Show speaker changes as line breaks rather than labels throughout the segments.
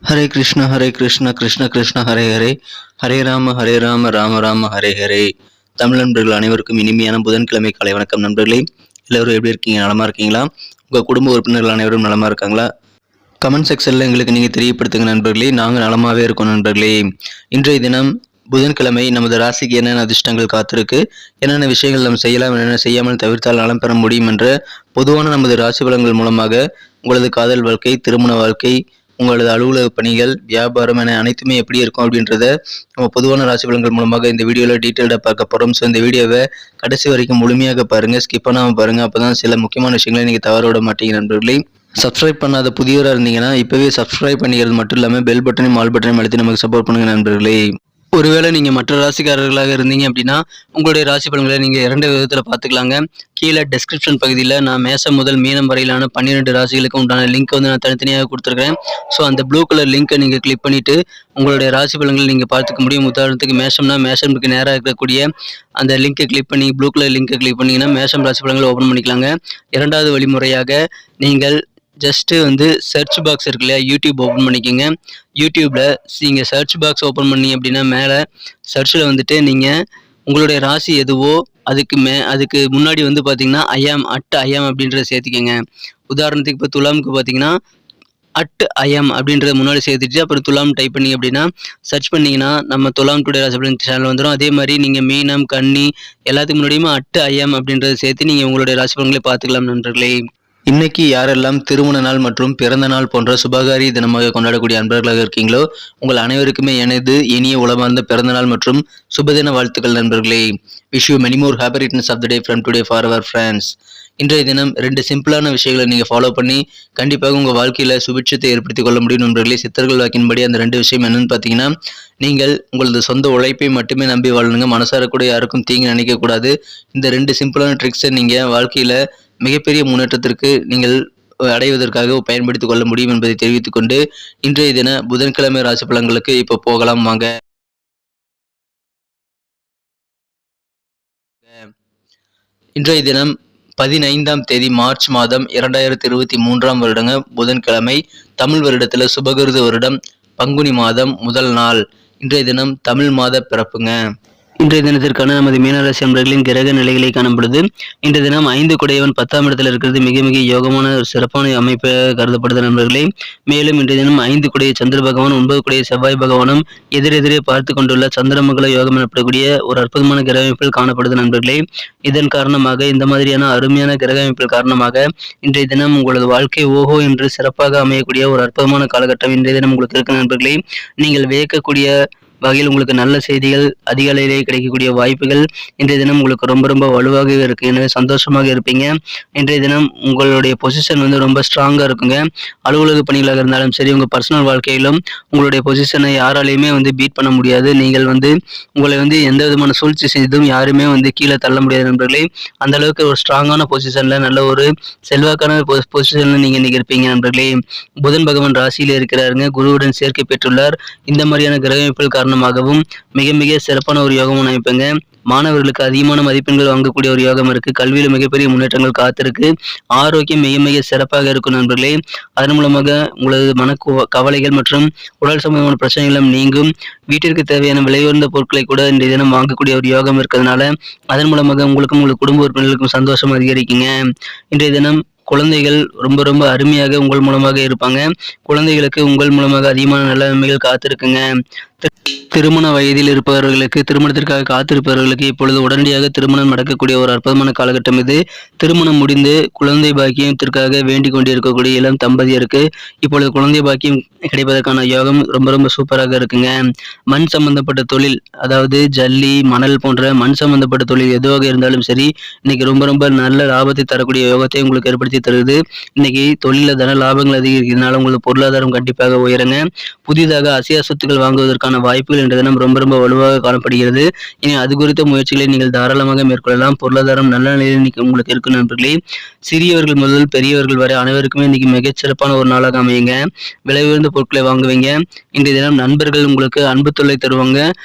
ஹரே கிருஷ்ண கிருஷ்ண கிருஷ்ண ஹரே ஹரே, ஹரே ராம ராம ராம ஹரே ஹரே. தமிழ் நண்பர்கள் அனைவருக்கும் இனிமையான புதன்கிழமை காலை வணக்கம் நண்பர்களே. எல்லோரும் எப்படி இருக்கீங்க? நலமா இருக்கீங்களா? உங்கள் குடும்ப உறுப்பினர்கள் அனைவரும் நலமா இருக்காங்களா? கமெண்ட் செக்ஷனில் எங்களுக்கு நீங்கள் தெரியப்படுத்துங்க நண்பர்களே. நாங்கள் நலமாகவே இருக்கோம் நண்பர்களே. இன்றைய தினம் புதன்கிழமை நமது ராசிக்கு என்னென்ன அதிர்ஷ்டங்கள் காத்திருக்கு, என்னென்ன விஷயங்கள் நம்ம செய்யலாம், என்னென்ன செய்யாமல் தவிர்த்தால் நலம் பெற முடியும் என்ற பொதுவான நமது ராசி பலன்கள் மூலமாக உங்களது காதல் வாழ்க்கை, திருமண வாழ்க்கை, உங்களது அலுவலக பணிகள், வியாபாரம் என அனைத்துமே எப்படி இருக்கும் அப்படின்றத நம்ம பொதுவான ராசி பலன்கள் மூலமாக இந்த வீடியோவில் டீட்டெயில்டாக பார்க்க போகிறோம். ஸோ இந்த வீடியோவை கடைசி வரைக்கும் முழுமையாக பாருங்கள், ஸ்கிப் பண்ணாமல் பாருங்கள். அப்போ தான் சில முக்கியமான விஷயங்களை நீங்கள் தவற விட மாட்டீங்க நண்பர்களே. சப்ஸ்கிரைப் பண்ணாத புதியவராக இருந்தீங்கன்னா இப்போவே சப்ஸ்கிரைப் பண்ணிக்கிறது மட்டும் இல்லாமல் பெல் பட்டனையும் ஆல் பட்டனையும் அழுத்தி நமக்கு சப்போர்ட் பண்ணுங்கள் நண்பர்களே. ஒருவேளை நீங்கள் மற்ற ராசிக்காரர்களாக இருந்தீங்க அப்படின்னா உங்களுடைய ராசி பலன்களை நீங்கள் 2 விதத்தில் பார்த்துக்கலாங்க. கீழே டெஸ்கிரிப்ஷன் பகுதியில் நான் மேசம் முதல் மீனம் வரையிலான 12 ராசிகளுக்கு உண்டான லிங்க் வந்து நான் தனித்தனியாக கொடுத்துருக்கேன். ஸோ அந்த ப்ளூ கலர் லிங்க்கை நீங்கள் கிளிக் பண்ணிவிட்டு உங்களுடைய ராசி பலன்களை நீங்கள் பார்த்துக்க முடியும். உதாரணத்துக்கு மேஷம்னா மேஷமுக்கு நேராக இருக்கக்கூடிய அந்த லிங்க்கை கிளிக் பண்ணி ப்ளூ கலர் லிங்க்கை கிளிக் பண்ணிங்கன்னா மேஷம் ராசி பலன்களை ஓப்பன் பண்ணிக்கலாங்க. 2வது வழிமுறையாக நீங்கள் ஜஸ்ட்டு வந்து சர்ச் பாக்ஸ் இருக்கு இல்லையா, யூடியூப் ஓப்பன் பண்ணிக்கோங்க. யூடியூப்பில் நீங்கள் சர்ச் பாக்ஸ் ஓப்பன் பண்ணி அப்படின்னா மேலே சர்ச்சில் வந்துட்டு நீங்கள் உங்களுடைய ராசி எதுவோ அதுக்கு முன்னாடி வந்து பார்த்தீங்கன்னா ஐயாம் அப்படின்றத சேர்த்திக்கங்க. உதாரணத்துக்கு இப்போ துலாமுக்கு பார்த்தீங்கன்னா ஐஎம் அப்படின்றத முன்னாடி சேர்த்துட்டு அப்புறம் துலாம் டைப் பண்ணி அப்படின்னா சர்ச் பண்ணிங்கன்னா நம்ம துலாம் டுடே ராசி பலன் சேனல் வந்துடும். அதே மாதிரி நீங்கள் மீனம், கன்னி எல்லாத்துக்கு முன்னாடியுமே ஐஎம் அப்படின்றத சேர்த்து நீங்கள் உங்களுடைய ராசி பலன்களை பார்த்துக்கலாம் நண்பர்களே. இன்னைக்கு யாரெல்லாம் திருமண நாள் மற்றும் பிறந்த நாள் போன்ற சுபகாரி தினமாக கொண்டாடக்கூடிய அன்பர்களாக இருக்கீங்களோ உங்கள் அனைவருக்குமே எனது இனிய உளமார்ந்த பிறந்த நாள் மற்றும் சுபதின வாழ்த்துக்கள் நண்பர்களே. Wish you many more happy returns of the day from today for our friends. இன்றைய தினம் 2 சிம்பிளான விஷயங்களை நீங்கள் ஃபாலோ பண்ணி கண்டிப்பாக உங்கள் வாழ்க்கையில் சுபிட்சத்தை ஏற்படுத்திக் கொள்ள முடியும் நண்பர்களே. சித்தர்கள் வாக்கின்படி அந்த 2 விஷயம் என்னன்னு பார்த்தீங்கன்னா, நீங்கள் உங்களது சொந்த உழைப்பை மட்டுமே நம்பி வாழணுங்க. மனசார கூட யாருக்கும் தீங்கு நினைக்கக்கூடாது. இந்த 2 சிம்பிளான ட்ரிக்ஸை நீங்கள் வாழ்க்கையில் மிகப்பெரிய முன்னேற்றத்திற்கு நீங்கள் அடைவதற்காக பயன்படுத்திக் கொள்ள முடியும் என்பதை தெரிவித்துக் கொண்டு இன்றைய தின புதன்கிழமை ராசி பலன்களுக்கு இப்போ போகலாம் வாங்க. இன்றைய தினம் 15ஆம் தேதி மார்ச் மாதம் 2023ஆம் வருடங்க புதன்கிழமை. தமிழ் வருடத்தில் சுபகிருது வருடம் பங்குனி மாதம் முதல் நாள். இன்றைய தினம் தமிழ் மாத பிறப்புங்க. இன்றைய தினத்திற்கான நமது மீனராசி அன்பர்களின் கிரக நிலைகளை காணும் பொழுது இன்றைய தினம் 5 குடையவன் 10ஆம் இடத்தில் இருக்கிறது மிக மிக யோகமான ஒரு சிறப்பான அமைப்பு கருதப்படுது நண்பர்களே. மேலும் இன்றைய தினம் 5 குடைய சந்திர பகவான், 9 குடைய செவ்வாய் பகவானும் எதிரெதிரே பார்த்து கொண்டுள்ள சந்திரமங்கல யோகம் எனப்படக்கூடிய ஒரு அற்புதமான கிரக அமைப்பில் காணப்படுது நண்பர்களே. இதன் காரணமாக இந்த மாதிரியான அருமையான கிரக அமைப்பில் காரணமாக இன்றைய தினம் உங்களது வாழ்க்கை ஓஹோ என்று சிறப்பாக அமையக்கூடிய ஒரு அற்புதமான காலகட்டம் இன்றைய தினம் உங்களுக்கு இருக்கு நண்பர்களே. நீங்கள் வியக்கக்கூடிய வகையில் உங்களுக்கு நல்ல செய்திகள் அதிக அளவிலே கிடைக்கக்கூடிய வாய்ப்புகள் இன்றைய தினம் உங்களுக்கு ரொம்ப ரொம்ப வலுவாகவே இருக்கு. எனவே சந்தோஷமாக இருப்பீங்க. இன்றைய தினம் உங்களுடைய பொசிஷன் வந்து ரொம்ப ஸ்ட்ராங்காக இருக்குங்க. அலுவலக பணிகளாக இருந்தாலும் சரி, உங்கள் பர்சனல் வாழ்க்கையிலும் உங்களுடைய பொசிஷனை யாராலையுமே வந்து பீட் பண்ண முடியாது. நீங்கள் வந்து உங்களை வந்து எந்த விதமான சூழ்ச்சி செய்தும் யாருமே வந்து கீழே தள்ள முடியாது நண்பர்களே. அந்த அளவுக்கு ஒரு ஸ்ட்ராங்கான பொசிஷன்ல நல்ல ஒரு செல்வாக்கான பொசிஷன்ல நீங்க இன்னைக்கு இருப்பீங்க நண்பர்களே. புதன் பகவான் ராசியில இருக்கிறாருங்க, குருவுடன் சேர்க்கை பெற்றுள்ளார். இந்த மாதிரியான கிரக அமைப்புகள் காரணமாகவும் மிக மிக சிறப்பான ஒரு யோகம் அமைப்புங்க. மாணவர்களுக்கு அதிகமான மதிப்பெண்கள் வாங்கக்கூடிய ஒரு யோகம் இருக்கு. கல்வியில மிகப்பெரிய முன்னேற்றங்கள் காத்திருக்கு. ஆரோக்கியம் மிக மிக சிறப்பாக இருக்கும் நண்பர்களே. அதன் மூலமாக உங்களது மன கவலைகள் மற்றும் உடல் சம்பந்தமான பிரச்சனைகளும் நீங்கும். வீட்டிற்கு தேவையான விலையுயர்ந்த பொருட்களை கூட இன்றைய தினம் வாங்கக்கூடிய ஒரு யோகம் இருக்கிறதுனால அதன் மூலமாக உங்களுக்கும் உங்கள் குடும்ப உறுப்பினர்களுக்கும் சந்தோஷம் அதிகரிக்குங்க. இன்றைய தினம் குழந்தைகள் ரொம்ப ரொம்ப அருமையாக உங்கள் மூலமாக இருப்பாங்க. குழந்தைகளுக்கு உங்கள் மூலமாக அதிகமான நல்ல நன்மைகள் காத்திருக்குங்க. திருமண வயதில் இருப்பவர்களுக்கு, திருமணத்திற்காக காத்திருப்பவர்களுக்கு இப்பொழுது உடனடியாக திருமணம் நடக்கக்கூடிய ஒரு அற்புதமான காலகட்டம் இது. திருமணம் முடிந்து குழந்தை பாக்கியத்திற்காக வேண்டிக் கொண்டிருக்கக்கூடிய இளம் தம்பதியருக்கு இப்பொழுது குழந்தை பாக்கியம் கிடைப்பதற்கான யோகம் ரொம்ப ரொம்ப சூப்பராக இருக்குங்க. மண் சம்பந்தப்பட்ட தொழில், அதாவது ஜல்லி, மணல் போன்ற மண் சம்பந்தப்பட்ட தொழில் எதுவாக இருந்தாலும் சரி, இன்னைக்கு ரொம்ப ரொம்ப நல்ல லாபத்தை தரக்கூடிய யோகத்தை உங்களுக்கு ஏற்படுத்தி தருது. இன்னைக்கு தொழில தன லாபங்கள் அதிகரிக்கிறதுனால உங்களுக்கு பொருளாதாரம் கண்டிப்பாக உயருங்க. புதிதாக அசையா சொத்துக்கள் வாங்குவதற்கான கிடைப்பதற்கான வாய்ப்புகள் இன்றைய தினம் ரொம்ப ரொம்ப வலுவாக காணப்படுகிறது. இனி அது குறித்த முயற்சிகளை நீங்கள் தாராளமாக மேற்கொள்ளலாம். பொருளாதாரம் நல்ல நிலையில் இன்னைக்கு உங்களுக்கு இருக்கு நண்பர்களே. சிறியவர்கள் முதல் பெரியவர்கள் வரை அனைவருக்குமே இன்னைக்கு மிகச்சிறப்பான ஒரு நாளாக அமையுங்க. விலை உயர்ந்த பொருட்களை வாங்குவீங்க. இன்றைய தினம் நண்பர்கள் உங்களுக்கு அன்பு தொல்லை தருவாங்க.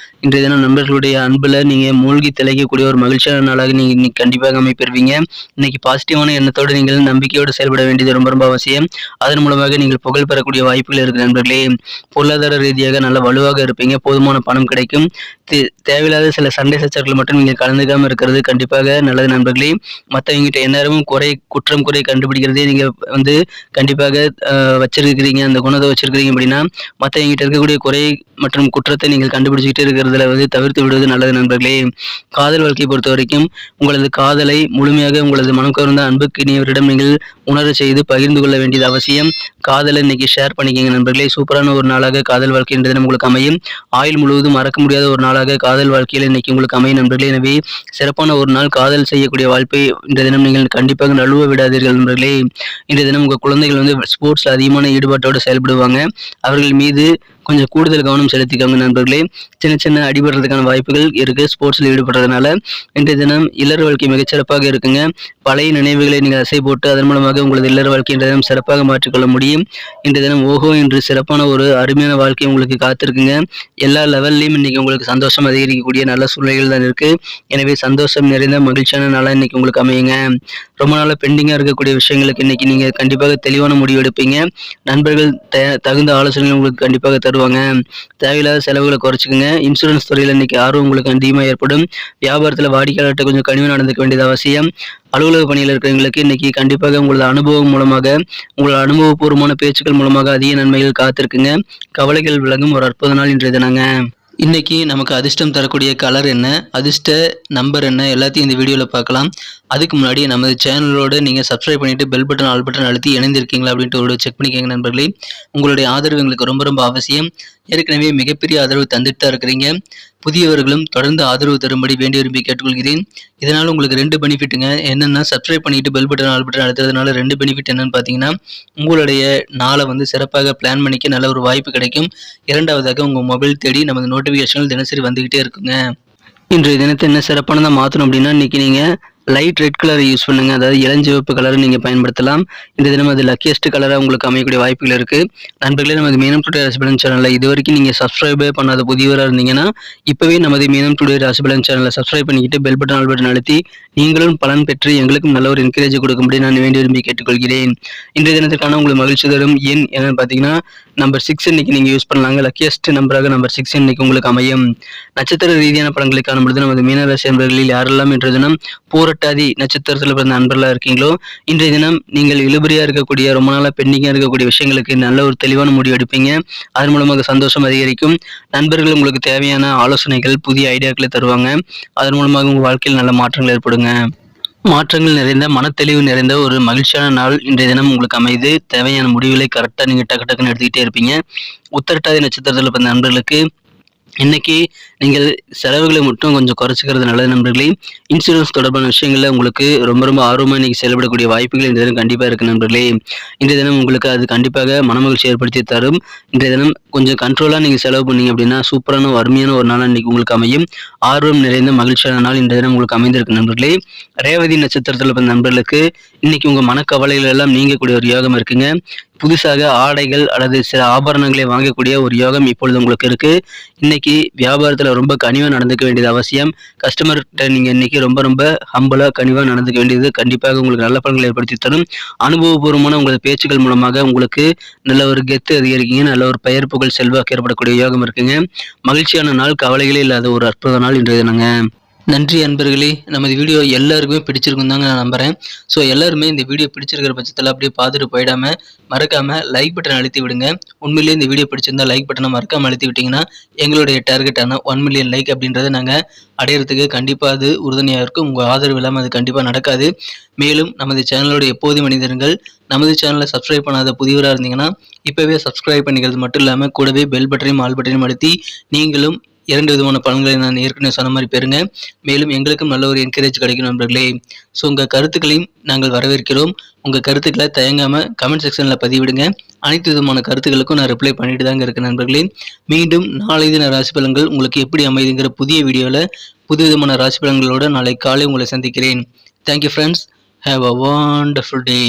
இன்றைய தினம் நண்பர்களுடைய அன்புல நீங்க மூழ்கி திளைக்கக்கூடிய ஒரு மகிழ்ச்சியான நாளாக நீங்க இன்னைக்கு கண்டிப்பாக அமைப்பெறுவீங்க. இன்னைக்கு பாசிட்டிவான எண்ணத்தோடு நீங்கள் நம்பிக்கையோடு செயல்பட வேண்டியது ரொம்ப ரொம்ப அவசியம். அதன் மூலமாக நீங்கள் புகழ் பெறக்கூடிய வாய்ப்புகள் இருக்கு நண்பர்களே. பொருளாதார ரீதியாக நல்ல வலுவாக இருப்பீங்க. போதுமான பணம் கிடைக்கும். தேவையில்லாத சில சண்டை சச்சரவுகள் மட்டும் நீங்க கலந்துக்காம இருக்கிறது கண்டிப்பாக நல்லது நண்பர்களே. மற்றவங்ககிட்ட எந்நேரமும் குற்றம் குறை கண்டுபிடிக்கிறதே நீங்க கண்டிப்பாக வச்சிருக்கிறீங்க. அந்த குணத்தை வச்சிருக்கிறீங்க அப்படின்னா மற்றவங்ககிட்ட இருக்கக்கூடிய குறை மற்றும் குற்றத்தை நீங்கள் கண்டுபிடிச்சிக்கிட்டு இருக்கிறதுல தவிர்த்து விடுவது நல்லது நண்பர்களே. காதல் வாழ்க்கையை பொறுத்த வரைக்கும் உங்களது காதலை முழுமையாக உங்களது மனம் கவர்ந்த அன்புக்கினியவரிடம் நீங்கள் உணர செய்து பகிர்ந்து கொள்ள வேண்டியது அவசியம். காதலை இன்னைக்கு ஷேர் பண்ணிக்கங்க நண்பர்களே. சூப்பரான ஒரு நாளாக காதல் வாழ்க்கை இன்றைய தினம் உங்களுக்கு அமையும். ஆயுள் முழுவதும் மறக்க முடியாத ஒரு நாளாக காதல் வாழ்க்கையில் இன்னைக்கு உங்களுக்கு அமையும் நண்பர்களே. எனவே சிறப்பான ஒரு நாள் காதல் செய்யக்கூடிய வாய்ப்பை இன்றைய தினம் நீங்கள் கண்டிப்பாக நழுவ விடாதீர்கள் நண்பர்களே. இன்றைய தினம் உங்கள் குழந்தைகள் ஸ்போர்ட்ஸ்ல அதிகமான ஈடுபாட்டோடு செயல்படுவாங்க. அவர்கள் மீது கொஞ்சம் கூடுதல் கவனம் செலுத்திக்கோங்க நண்பர்களே. சின்ன சின்ன அடிபடுறதுக்கான வாய்ப்புகள் இருக்கு ஸ்போர்ட்ஸ்ல ஈடுபடுறதுனால. இன்றைய தினம் இல்லற வாழ்க்கை மிகச்சிறப்பாக இருக்குங்க. பழைய நினைவுகளை நீங்கள் அசை போட்டு அதன் மூலமாக உங்களது இல்லற வாழ்க்கை இன்றைய தினம் சிறப்பாக மாற்றிக்கொள்ள முடியும். இன்றைய தினம் ஓஹோ என்று சிறப்பான ஒரு அருமையான வாழ்க்கை உங்களுக்கு காத்திருக்குங்க. எல்லா லெவல்லையும் இன்னைக்கு உங்களுக்கு சந்தோஷம் அதிகரிக்கக்கூடிய நல்ல சூழ்நிலைகள் தான் இருக்கு. எனவே சந்தோஷம் நிறைந்த மகிழ்ச்சியான நாளாக இன்னைக்கு உங்களுக்கு அமையுங்க. ரொம்ப நாளாக பெண்டிங்காக இருக்கக்கூடிய விஷயங்களுக்கு இன்னைக்கு நீங்க கண்டிப்பாக தெளிவான முடிவு எடுப்பீங்க. நண்பர்கள் தகுந்த ஆலோசனைகள் உங்களுக்கு கண்டிப்பாக தருவாங்க. தேவையில்லாத செலவுகளை குறைச்சிக்கங்க. இன்சூரன்ஸ் துறையில் இன்னைக்கு ஆர்வம் உங்களுக்கு அதிகமாக ஏற்படும். வியாபாரத்தில் வாடிக்கையாளர்கிட்ட கொஞ்சம் கனிவு நடந்துக்க வேண்டியது அவசியம். அலுவலக பணியில் இருக்கிறவங்களுக்கு இன்னைக்கு கண்டிப்பாக உங்களது அனுபவம் மூலமாக உங்களோட அனுபவபூர்வமான பேச்சுக்கள் மூலமாக அதிக நன்மைகள் காத்திருக்குங்க. கவலைகள் விலகும் ஒரு அற்புத நாள் இன்றைய தினங்க. இன்னைக்கு நமக்கு அதிர்ஷ்டம் தரக்கூடிய கலர் என்ன, அதிர்ஷ்ட நம்பர் என்ன, எல்லாத்தையும் இந்த வீடியோவில் பார்க்கலாம். அதுக்கு முன்னாடி நமது சேனலோட நீங்கள் சப்ஸ்கிரைப் பண்ணிவிட்டு பெல் பட்டன் ஆல் பட்டன் அழுத்தி இணைந்திருக்கீங்களா அப்படின்ட்டு ஒரு செக் பண்ணிக்கோங்க நண்பர்களே. உங்களுடைய ஆதரவு எங்களுக்கு ரொம்ப ரொம்ப அவசியம். ஏற்கனவே மிகப்பெரிய ஆதரவு தந்துட்டு தான் இருக்கிறீங்க. புதியவர்களும் தொடர்ந்து ஆதரவு தரும்படி வேண்டி விரும்பி கேட்டுக்கொள்கிறேன். இதனால் உங்களுக்கு 2 பெனிஃபிட்டுங்க. என்னென்னா சப்ஸ்கிரைப் பண்ணிட்டு பெல் பட்டன் ஆல் பட்டன் அழுத்துறதுனால 2 பெனிஃபிட் என்னன்னு பார்த்தீங்கன்னா, உங்களுடைய நாளை சிறப்பாக பிளான் பண்ணிக்க நல்ல ஒரு வாய்ப்பு கிடைக்கும். இரண்டாவதாக உங்கள் மொபைல் தேடி நமது நோட்டிஃபிகேஷன்கள் தினசரி வந்துக்கிட்டே இருக்குங்க. இன்றைய தினத்தை என்ன சிறப்பானதாக மாற்றணும் அப்படின்னா, இன்னைக்கு நீங்கள் லைட் ரெட் கலரை யூஸ் பண்ணுங்க. அதாவது இளஞ்சிவப்பு கலரை நீங்கள் பயன்படுத்தலாம். இந்த தினம் அது லக்கியஸ்ட் கலராக உங்களுக்கு அமையக்கூடிய வாய்ப்புகள் இருக்குது. நண்பர்களே, நமது மீனம் டுடே ராசிபலன் சேனலில் இது வரைக்கும் நீங்கள் சப்ஸ்கிரைபே பண்ணாத புதியவராக இருந்தீங்கன்னா இப்போவே நமது மீனம் டுடே ராசிபலன் சேனலை சப்ஸ்கிரைப் பண்ணிக்கிட்டு பெல் பட்டன் ஆல் பட்டன் அழுத்தி நீங்களும் பலன் பெற்று எங்களுக்கும் நல்ல ஒரு என்கரேஜ் கொடுக்கும்படி நான் வேண்டி விரும்பி கேட்டுக்கொள்கிறேன். இன்றைய தினத்திற்கான உங்களுக்கு மகிழ்ச்சி தரும் எண் என்னன்னு பார்த்தீங்கன்னா நம்பர் 6 இன்னைக்கு நீங்கள் யூஸ் பண்ணலாங்க. லக்கியஸ்ட் நம்பராக நம்பர் 6 இன்னைக்கு உங்களுக்கு அமையும். நட்சத்திர ரீதியான பலன்களை காணும்பொழுது நமது மீனராசி நண்பர்களில் யாரெல்லாம் இன்றைய தினம் பூரட்டாதி நட்சத்திரத்தில் பிறந்த நண்பர்களாக இருக்கீங்களோ இன்றைய தினம் நீங்கள் இழுபறியாக இருக்கக்கூடிய ரொம்ப நாளாக பெண்டிங்காக இருக்கக்கூடிய விஷயங்களுக்கு நல்ல ஒரு தெளிவான முடிவு எடுப்பீங்க. அதன் மூலமாக சந்தோஷம் அதிகரிக்கும். நண்பர்கள் உங்களுக்கு தேவையான ஆலோசனைகள் புதிய ஐடியாக்களை தருவாங்க. அதன் மூலமாக உங்கள் வாழ்க்கையில் நல்ல மாற்றங்கள் ஏற்படுங்க. மாற்றங்கள் நிறைந்த மனத்தெளிவு நிறைந்த ஒரு மகிழ்ச்சியான நாள் இன்றைய தினம் உங்களுக்கு அமைது. தேவையான முடிவுகளை கரெக்டாக நீங்கள் டக்கு டக்குன்னு எடுத்துக்கிட்டே இருப்பீங்க. உத்திரட்டாதி நட்சத்திரத்தில் பிறந்த நண்பர்களுக்கு இன்னைக்கு நீங்கள் செலவுகளை மட்டும் கொஞ்சம் குறைச்சிக்கிறது நல்லது நண்பர்களே. இன்சூரன்ஸ் தொடர்பான விஷயங்களில் உங்களுக்கு ரொம்ப ரொம்ப ஆர்வமாக இன்னைக்கு செயல்படக்கூடிய வாய்ப்புகள் இந்த தினம் கண்டிப்பாக இருக்குது நண்பர்களே. இன்றைய தினம் உங்களுக்கு அது கண்டிப்பாக மனமகிழ்ச்சி ஏற்படுத்தி தரும். இன்றைய தினம் கொஞ்சம் கண்ட்ரோலாக நீங்கள் செலவு பண்ணீங்க அப்படின்னா சூப்பரான அருமையான ஒரு நாள் இன்னைக்கு உங்களுக்கு அமையும். ஆர்வம் நிறைந்த மகிழ்ச்சியான நாள் இன்றைய தினம் உங்களுக்கு அமைந்திருக்கு நண்பர்களே. ரேவதி நட்சத்திரத்தில் பிறந்த நண்பர்களுக்கு இன்னைக்கு உங்கள் மனக்கவலைகள் எல்லாம் நீங்கக்கூடிய ஒரு யோகம் இருக்குங்க. புதுசாக ஆடைகள் அல்லது சில ஆபரணங்களை வாங்கக்கூடிய ஒரு யோகம் இப்பொழுது உங்களுக்கு இருக்கு. இன்னைக்கு வியாபாரத்தில் ரொம்ப கனிவாக நடந்துக்க வேண்டியது அவசியம். கஸ்டமர்கிட்ட நீங்கள் இன்னைக்கு ரொம்ப ரொம்ப ஹம்பிளாக கனிவாக நடந்துக்க வேண்டியது கண்டிப்பாக உங்களுக்கு நல்ல பலன்களை ஏற்படுத்தி தரும். அனுபவபூர்வமான உங்களது பேச்சுக்கள் மூலமாக உங்களுக்கு நல்ல ஒரு கெத்து அதிகரிக்குங்க. நல்ல ஒரு பெயர் புகழ் செல்வாக்கு ஏற்படக்கூடிய யோகம் இருக்குங்க. மகிழ்ச்சியான நாள், கவலைகளே இல்லாத ஒரு அற்புத நாள் இன்றைய தினங்க. நன்றி அன்பர்களே. நமது வீடியோ எல்லாருக்குமே பிடிச்சிருக்கும் தாங்க நான் நம்புகிறேன். ஸோ எல்லாருமே இந்த வீடியோ பிடிச்சிருக்கிற பட்சத்தில் அப்படியே பார்த்துட்டு போயிடாமல் மறக்காமல் லைக் பட்டன் அழுத்தி விடுங்க. உண்மையிலேயே இந்த வீடியோ பிடிச்சிருந்தா லைக் பட்டனை மறக்காமல் அழுத்தி விட்டிங்கன்னா எங்களுடைய டார்கெட்டான 1 மில்லியன் லைக் அப்படின்றத நாங்கள் அடையிறதுக்கு கண்டிப்பாக அது உறுதுணையாக இருக்கும். உங்கள் ஆதரவு இல்லாமல் அது கண்டிப்பாக நடக்காது. மேலும் நமது சேனலோட எப்போதும் மனிதர்கள் நமது சேனலை சப்ஸ்கிரைப் பண்ணாத புதியவராக இருந்தீங்கன்னா இப்போவே சப்ஸ்கிரைப் பண்ணிக்கிறது மட்டும் இல்லாமல் கூடவே பெல் பட்டனையும் ஆல் பட்டனையும் அழுத்தி நீங்களும் 2 விதமான பலன்களை நான் ஏற்கனவே சொன்ன மாதிரி பெறுங்க. மேலும் எங்களுக்கும் நல்ல ஒரு என்கரேஜ் கிடைக்கும் நண்பர்களே. ஸோ உங்கள் கருத்துக்களையும் நாங்கள் வரவேற்கிறோம். உங்கள் கருத்துக்களை தயங்காமல் கமெண்ட் செக்ஷனில் பதிவிடுங்க. அனைத்து விதமான கருத்துக்களுக்கும் நான் ரிப்ளை பண்ணிட்டு தாங்க இருக்கேன் நண்பர்களே. மீண்டும் நாளை தின ராசி பலன்கள் உங்களுக்கு எப்படி அமைதுங்கிற புதிய வீடியோவில் புது விதமான ராசி பலன்களோடு நாளை காலை உங்களை சந்திக்கிறேன். Thank you friends. Have a wonderful day.